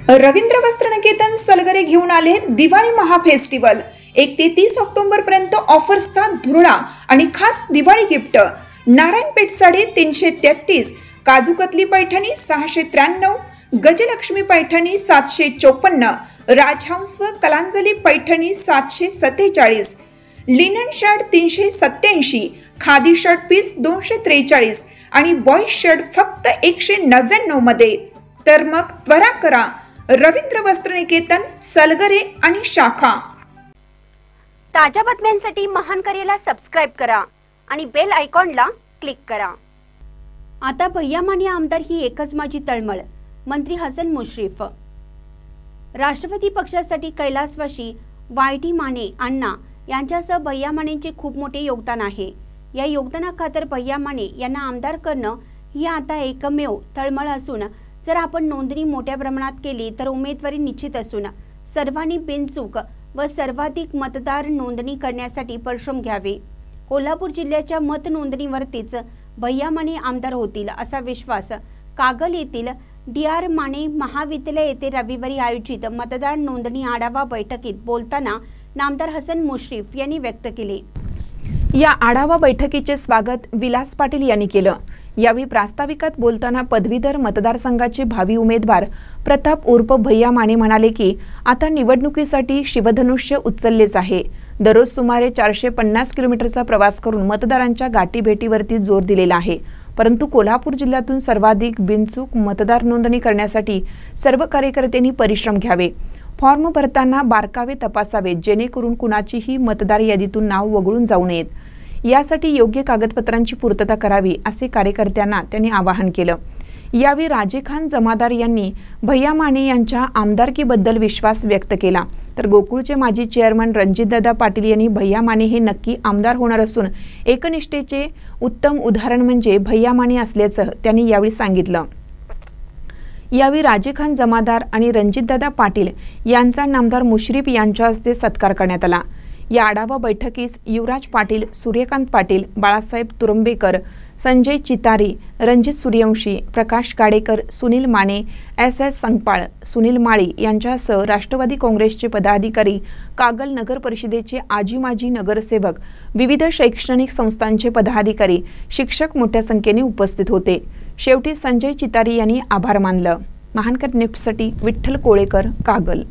रवींद्र वस्त्रनिकेतन सलगरे घेऊन आले दिवाळी महाफेस्टिवल। 1 ते 30 ऑक्टोबर पर्यंत ऑफर्सचा धुरळा आणि खास दिवाळी गिफ्ट। नारायणपेठ साडी 333, काजूकतली पैठणी 693, गजलक्ष्मी पैठणी 754, राजहंस व Kalanjali Paithani 747, linen shirt 387, khadi shirt piece 243 आणि बॉय शर्ट फक्त 199 मध्ये। तर मग त्वरा करा, रवींद्र वस्त्रनिकेतन सलगरे आणि शाखा। ताज्या बातम्यांसाठी महान करेला सबस्क्राइब करा आणि बेल आयकॉनला क्लिक करा। आता भैयामाने आमदार ही एकच माझी तळमळ, मंत्री हसन मुश्रीफ। राष्ट्रवादी पक्षासाठी कैलासवासी वायटी माने अण्णा यांच्यासह भैया मानेंचे खूप मोठे योगदान आहे। या योगदानाखातर भैया माने यांना आमदार करणं ही आता एकमेव तळमळ असून जर आपण नोंदणी मोठ्या प्रमाणात केली तर उमेदवारी निश्चित असून सर्वांनी बिनचूक व सर्वाधिक मतदार नोंदणी करण्यासाठी परिश्रम घ्यावे। कोल्हापूर जिल्ह्याच्या मत नोंदणीवरतीच भैया माने आमदार होतील असा विश्वास कागल येथील डी.आर. माने महाविद्यालय येथे रविवारी आयोजित मतदार नोंदणी आढावा बैठकीत बोलताना नामदार हसन मुश्रीफ यांनी व्यक्त केले। या आढावा बैठकीचे स्वागत विलास पाटील यांनी केलं। यावेळी प्रास्ताविकात बोलताना पदवीधर मतदारसंघाचे भावी उमेदवार प्रताप उर्फ भैया माने म्हणाले की आता निवडणुकीसाठी शिवधनुष्य उचललेच आहे। दररोज सुमारे 450 किलोमीटरचा प्रवास करून मतदारांच्या गाठीभेटीवरती जोर दिलेला आहे, परंतु कोल्हापूर जिल्ह्यातून सर्वाधिक बिनचूक मतदार नोंदणी करण्यासाठी सर्व कार्यकर्त्यांनी परिश्रम घ्यावे। फॉर्म भरताना बारकावे तपासावे जेणेकरून कुणाचीही मतदार यादीतून नाव वगळून जाऊ नयेत। यासाठी योग्य कागदपत्रांची पूर्तता करावी असे कार्यकर्त्यांना त्यांनी आवाहन केलं। यावेळी राजेखान जमादार यांनी भैया माने यांच्या आमदारकीबद्दल विश्वास व्यक्त केला, तर गोकुळचे माजी चेअरमन रणजितदादा पाटील यांनी भैया माने हे नक्की आमदार होणार असून एकनिष्ठेचे उत्तम उदाहरण म्हणजे भैया माने असल्याचं त्यांनी यावेळी सांगितलं। यावेळी राजेखान जमादार आणि रणजितदादा पाटील यांचा नामदार मुश्रीफ यांच्या हस्ते सत्कार करण्यात आला। या आढावा बैठकीस युवराज पाटील, सूर्यकांत पाटील, बाळासाहेब तुरंबेकर, संजय चितारी, रणजित सूर्यवंशी, प्रकाश गाडेकर, सुनील माने, एस संगपाळ, सुनील माळी यांच्यासह राष्ट्रवादी काँग्रेसचे पदाधिकारी, कागल नगर परिषदेचे आजी माजी नगरसेवक, विविध शैक्षणिक संस्थांचे पदाधिकारी, शिक्षक मोठ्या संख्येने उपस्थित होते। शेवटी संजय चितारी यांनी आभार मानलं। महानकर न्यूजसाठी विठ्ठल कोळेकर, कागल।